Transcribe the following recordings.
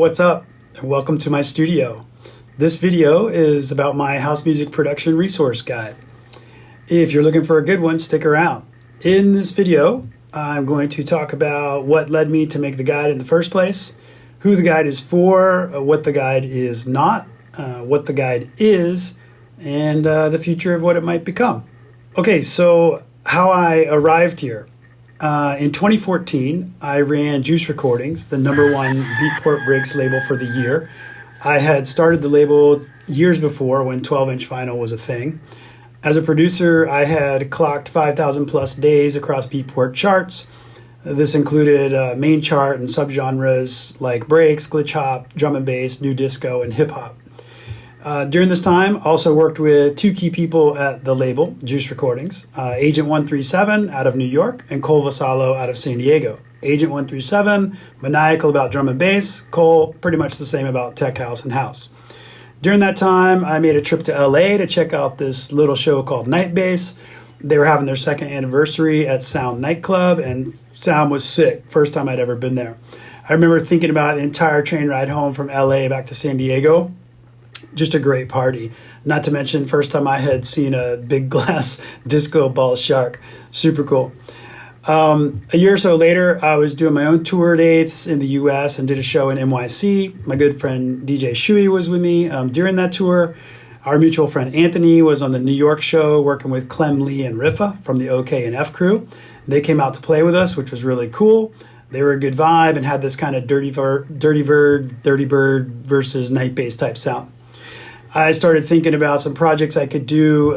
what's up? And welcome to my studio. This video is about my house music production resource guide. If you're looking for a good one, stick around. In this video, I'm going to talk about what led me to make the guide in the first place, who the guide is for, what the guide is not, what the guide is, and the future of what it might become. Okay, so how I arrived here. In 2014, I ran Juice Recordings, the #1 Beatport Breaks label for the year. I had started the label years before when 12-inch vinyl was a thing. As a producer, I had clocked 5,000 plus days across Beatport Charts. This included main chart and subgenres like breaks, glitch hop, drum and bass, new disco, and hip hop. During this time, also worked with two key people at the label, Juice Recordings, Agent 137 out of New York and Cole Vasallo out of San Diego. Agent 137, maniacal about drum and bass. Cole, pretty much the same about tech house and house. During that time, I made a trip to LA to check out this little show called Night Bass. They were having their second anniversary at Sound Nightclub, and sound was sick. First time I'd ever been there. I remember thinking about the entire train ride home from LA back to San Diego. Just a great party. Not to mention, first time I had seen a big glass disco ball shark. Super cool. A year or so later, I was doing my own tour dates in the US and did a show in NYC. My good friend DJ ShYo was with me during that tour. Our mutual friend Anthony was on the New York show working with Clem, Lee, and Riffa from the OKNF Crew. They came out to play with us, which was really cool. They were a good vibe and had this kind of dirty bird versus night bass type sound. I started thinking about some projects I could do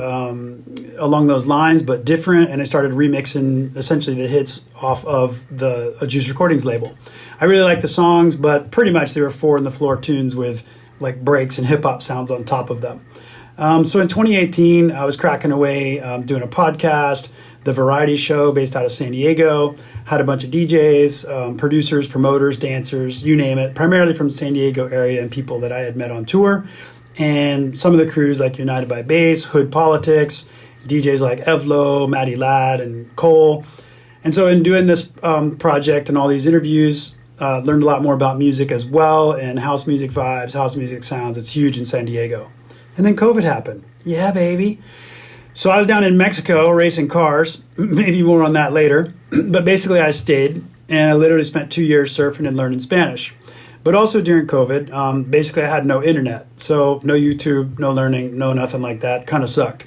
along those lines, but different, and I started remixing essentially the hits off of the Juice Recordings label. I really liked the songs, but pretty much they were four-in-the-floor tunes with like breaks and hip-hop sounds on top of them. So in 2018, I was cracking away doing a podcast, the variety show based out of San Diego, had a bunch of DJs, producers, promoters, dancers, you name it, primarily from San Diego area and people that I had met on tour. And some of the crews like United by Bass, Hood Politics, DJs like Evlo, Matty Ladd, and Cole. And so in doing this project and all these interviews, learned a lot more about music as well and house music vibes, house music sounds. It's huge in San Diego. And then COVID happened. Yeah, baby. So I was down in Mexico racing cars, maybe more on that later. But basically I stayed and I literally spent 2 years surfing and learning Spanish. But also during COVID, basically I had no internet. So no YouTube, no learning, no nothing like that. Kind of sucked.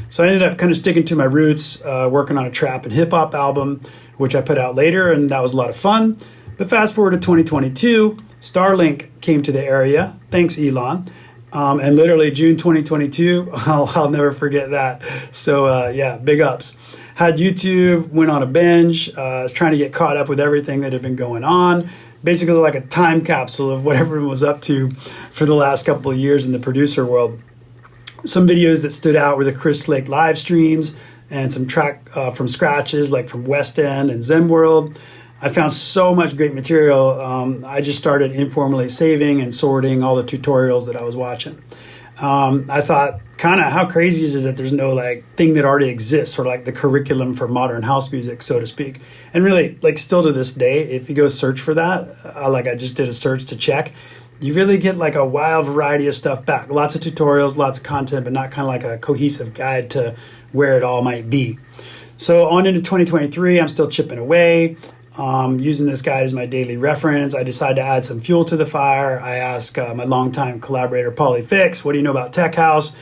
So I ended up kind of sticking to my roots, working on a trap and hip hop album, which I put out later, and that was a lot of fun. But fast forward to 2022, Starlink came to the area. Thanks, Elon. And literally June 2022, I'll never forget that. So yeah, big ups. Had YouTube, went on a binge, trying to get caught up with everything that had been going on. Basically like a time capsule of what everyone was up to for the last couple of years in the producer world. Some videos that stood out were the Chris Lake live streams and some track from scratches like from Westend and Zen World. I found so much great material. I just started informally saving and sorting all the tutorials that I was watching. I thought, kind of how crazy is it that there's no like thing that already exists, sort of like the curriculum for modern house music, so to speak. And really, like still to this day, if you go search for that, like I just did a search to check, you really get like a wild variety of stuff back. Lots of tutorials, lots of content, but not kind of like a cohesive guide to where it all might be. So on into 2023, I'm still chipping away. Using this guide as my daily reference. I decided to add some fuel to the fire. I asked my longtime collaborator, Paulie Fix, what do you know about Tech House?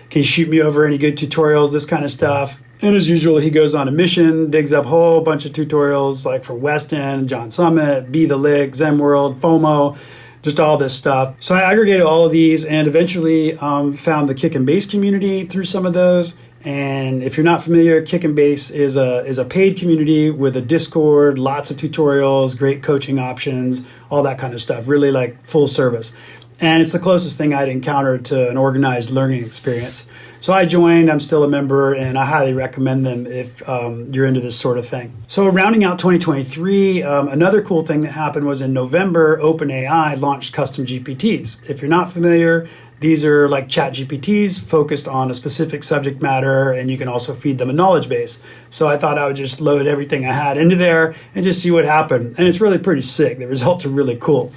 Can you shoot me over any good tutorials, this kind of stuff? And as usual, he goes on a mission, digs up a whole bunch of tutorials like from Westend, John Summit, BtheLick, Zen World, FOMO, just all this stuff. So I aggregated all of these and eventually found the kick and bass community through some of those. And if you're not familiar, Kick and Bass is a paid community with a Discord, lots of tutorials, great coaching options, all that kind of stuff, really like full service. And it's the closest thing I'd encountered to an organized learning experience. So I joined, I'm still a member, and I highly recommend them if you're into this sort of thing. So rounding out 2023, another cool thing that happened was in November, OpenAI launched custom GPTs. If you're not familiar, these are like chat GPTs focused on a specific subject matter, and you can also feed them a knowledge base. So I thought I would just load everything I had into there and just see what happened. And it's really pretty sick. The results are really cool.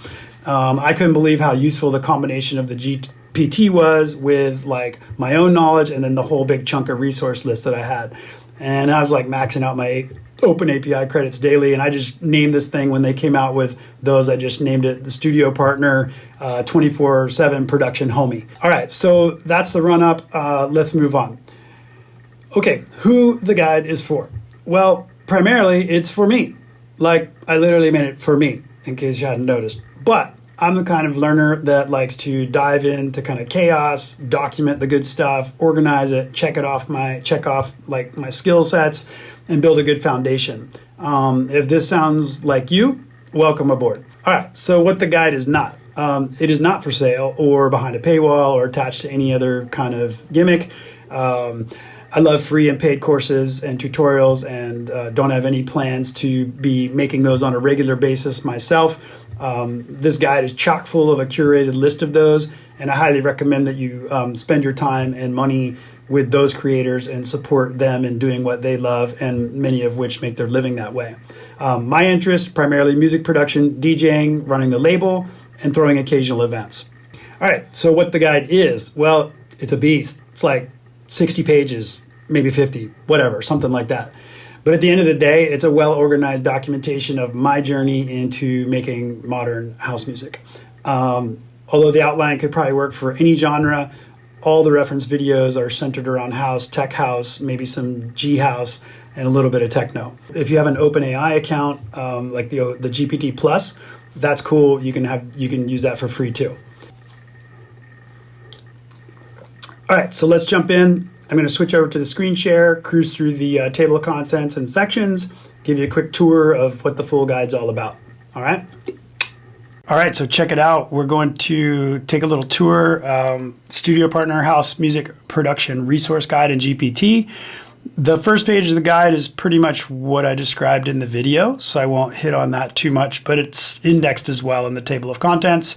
I couldn't believe how useful the combination of the GPT was with like my own knowledge and then the whole big chunk of resource list that I had. And I was like maxing out my Open API credits daily, and I just named this thing when they came out with those. I just named it the Studio Partner 24/7 Production Homie. All right, so that's the run up. Let's move on. Okay, who the guide is for? Well, primarily it's for me. Like, I literally made it for me, in case you hadn't noticed. But I'm the kind of learner that likes to dive into kind of chaos, document the good stuff, organize it, check off my skill sets, and build a good foundation. If this sounds like you, welcome aboard. All right, so what the guide is not. It is not for sale or behind a paywall or attached to any other kind of gimmick. I love free and paid courses and tutorials, and don't have any plans to be making those on a regular basis myself. This guide is chock full of a curated list of those, and I highly recommend that you spend your time and money with those creators and support them in doing what they love, and many of which make their living that way. My interest, primarily music production, DJing, running the label, and throwing occasional events. All right, so what the guide is, well, it's a beast. It's like 60 pages, maybe 50, whatever, something like that. But at the end of the day, it's a well-organized documentation of my journey into making modern house music. Although the outline could probably work for any genre, all the reference videos are centered around house, tech house, maybe some G house, and a little bit of techno. If you have an OpenAI account, like the GPT Plus, that's cool. You can use that for free too. All right, so let's jump in. I'm going to switch over to the screen share, cruise through the table of contents and sections, give you a quick tour of what the full guide's all about. All right? All right, so check it out. We're going to take a little tour. Studio Partner House Music Production Resource Guide in GPT. The first page of the guide is pretty much what I described in the video, so I won't hit on that too much, but it's indexed as well in the table of contents.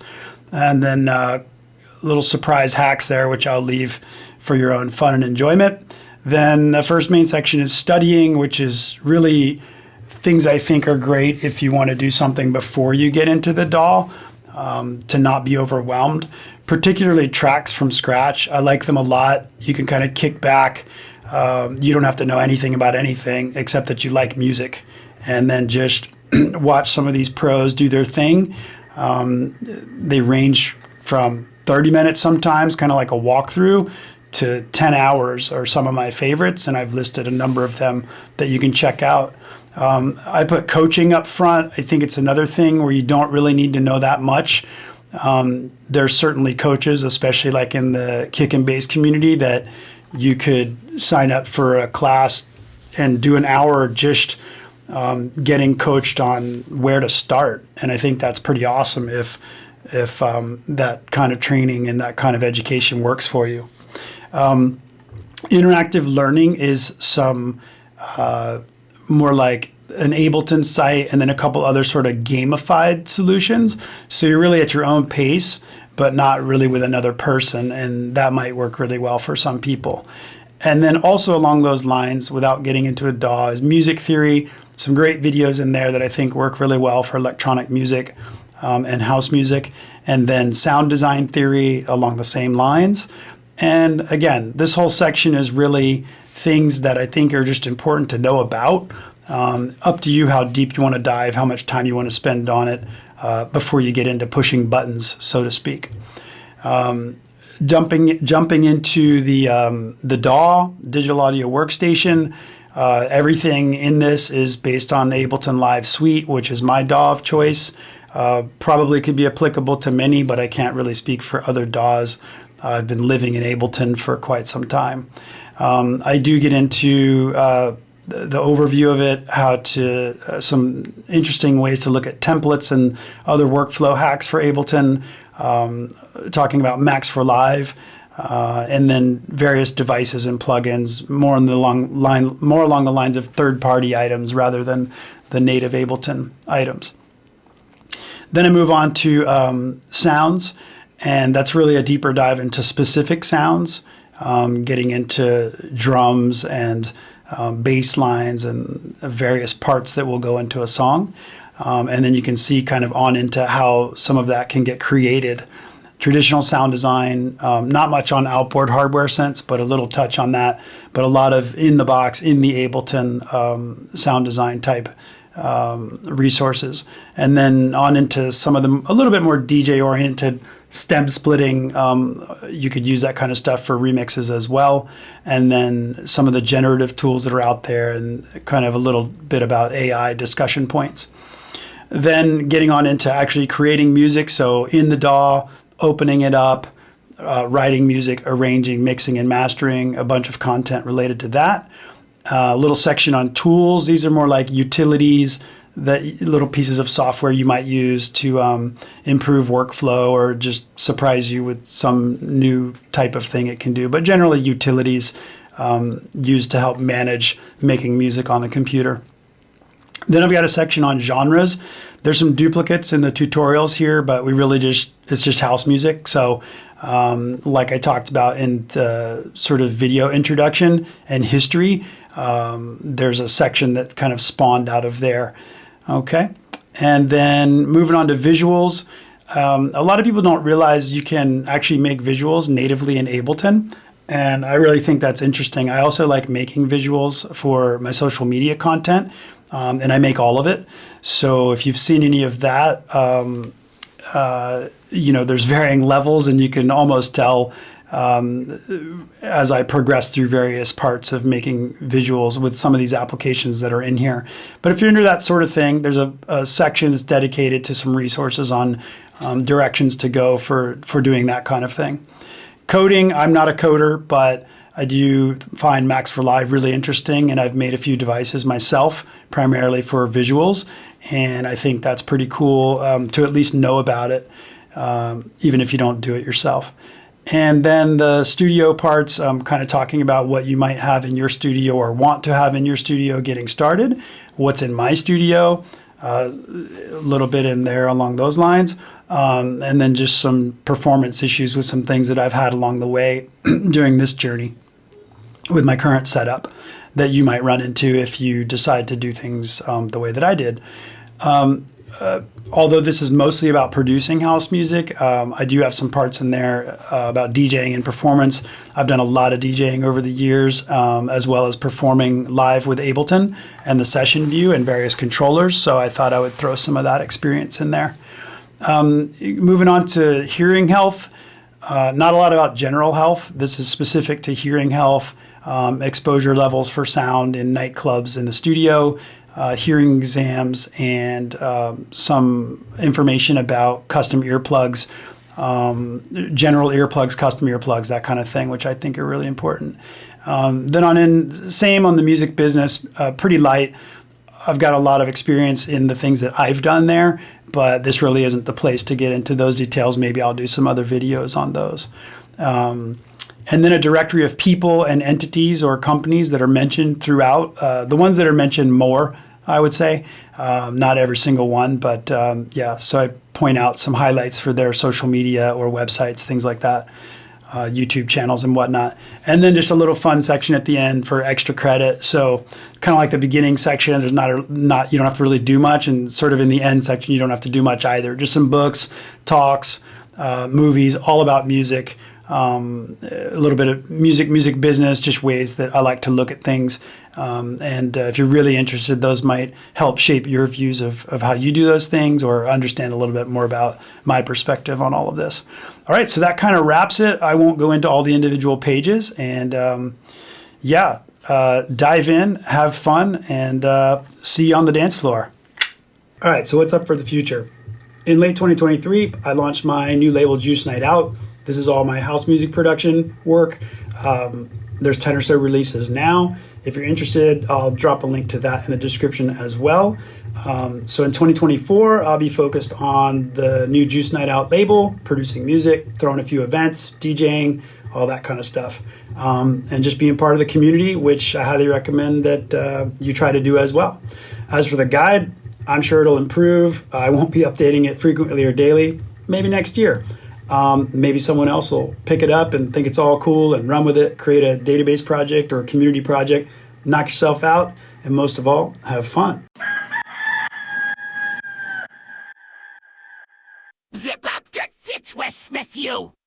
And then little surprise hacks there, which I'll leave for your own fun and enjoyment. Then the first main section is studying, which is really things I think are great if you want to do something before you get into the DAW, to not be overwhelmed, particularly tracks from scratch. I like them a lot. You can kind of kick back. You don't have to know anything about anything except that you like music, and then just watch some of these pros do their thing. They range from 30 minutes sometimes, kind of like a walkthrough, to 10 hours are some of my favorites, and I've listed a number of them that you can check out. I put coaching up front. I think it's another thing where you don't really need to know that much. There's certainly coaches, especially like in the kick and bass community, that you could sign up for a class and do an hour just getting coached on where to start. And I think that's pretty awesome if that kind of training and that kind of education works for you. Interactive learning is some more like an Ableton site and then a couple other sort of gamified solutions. So you're really at your own pace, but not really with another person, and that might work really well for some people. And then also along those lines, without getting into a DAW, is music theory. Some great videos in there that I think work really well for electronic music and house music. And then sound design theory along the same lines. And again, this whole section is really things that I think are just important to know about. Up to you how deep you want to dive, how much time you want to spend on it before you get into pushing buttons, so to speak. Jumping into the DAW, Digital Audio Workstation. Everything in this is based on Ableton Live Suite, which is my DAW of choice. Probably could be applicable to many, but I can't really speak for other DAWs. I've been living in Ableton for quite some time. I do get into the overview of it, how to some interesting ways to look at templates and other workflow hacks for Ableton, talking about Max for Live, and then various devices and plugins, more along the lines of third-party items rather than the native Ableton items. Then I move on to sounds, and that's really a deeper dive into specific sounds, getting into drums and bass lines and various parts that will go into a song. And then you can see kind of on into how some of that can get created. Traditional sound design, not much on outboard hardware sense, but a little touch on that. But a lot of in the box, in the Ableton sound design type resources. And then on into some of them a little bit more DJ oriented stem splitting. You could use that kind of stuff for remixes as well. And then some of the generative tools that are out there, and kind of a little bit about AI discussion points. Then getting on into actually creating music. So in the DAW, opening it up, writing music, arranging, mixing, and mastering, a bunch of content related to that. A little section on tools. These are more like utilities, that little pieces of software you might use to improve workflow or just surprise you with some new type of thing it can do. But generally utilities used to help manage making music on a computer. Then I've got a section on genres. There's some duplicates in the tutorials here, but it's just house music. So like I talked about in the sort of video introduction and history, there's a section that kind of spawned out of there. Okay. And then moving on to visuals. A lot of people don't realize you can actually make visuals natively in Ableton. And I really think that's interesting. I also like making visuals for my social media content. And I make all of it. So if you've seen any of that, there's varying levels, and you can almost tell as I progress through various parts of making visuals with some of these applications that are in here. But if you're into that sort of thing, there's a section that's dedicated to some resources on directions to go for doing that kind of thing. Coding, I'm not a coder, but I do find Max for Live really interesting, and I've made a few devices myself, primarily for visuals, and I think that's pretty cool to at least know about it, even if you don't do it yourself. And then the studio parts, kind of talking about what you might have in your studio or want to have in your studio getting started, what's in my studio, a little bit in there along those lines. And then just some performance issues with some things that I've had along the way during this journey with my current setup that you might run into if you decide to do things the way that I did. Although this is mostly about producing house music, I do have some parts in there about DJing and performance. I've done a lot of DJing over the years, as well as performing live with Ableton and the session view and various controllers. So I thought I would throw some of that experience in there. Moving on to hearing health, not a lot about general health. This is specific to hearing health, exposure levels for sound in nightclubs in the studio, hearing exams, and some information about custom earplugs, general earplugs, custom earplugs, that kind of thing, which I think are really important. Then same on the music business, pretty light. I've got a lot of experience in the things that I've done there, but this really isn't the place to get into those details. Maybe I'll do some other videos on those. And then a directory of people and entities or companies that are mentioned throughout. The ones that are mentioned more, I would say. Not every single one, but yeah. So I point out some highlights for their social media or websites, things like that. YouTube channels and whatnot. And then just a little fun section at the end for extra credit. So kind of like the beginning section, there's not you don't have to really do much, and sort of in the end section, you don't have to do much either. Just some books, talks, movies, all about music, a little bit of music business, just ways that I like to look at things. And if you're really interested, those might help shape your views of how you do those things, or understand a little bit more about my perspective on all of this. All right, so that kind of wraps it. I won't go into all the individual pages, and dive in, have fun, and see you on the dance floor. All right, so what's up for the future? In late 2023, I launched my new label, Juice Night Out. This is all my house music production work. There's 10 or so releases now. If you're interested, I'll drop a link to that in the description as well. So in 2024, I'll be focused on the new Juice Night Out label, producing music, throwing a few events, DJing, all that kind of stuff. And just being part of the community, which I highly recommend that you try to do as well. As for the guide, I'm sure it'll improve. I won't be updating it frequently or daily, maybe next year. Maybe someone else will pick it up and think it's all cool and run with it, create a database project or a community project, knock yourself out, and most of all, have fun. Smith, you!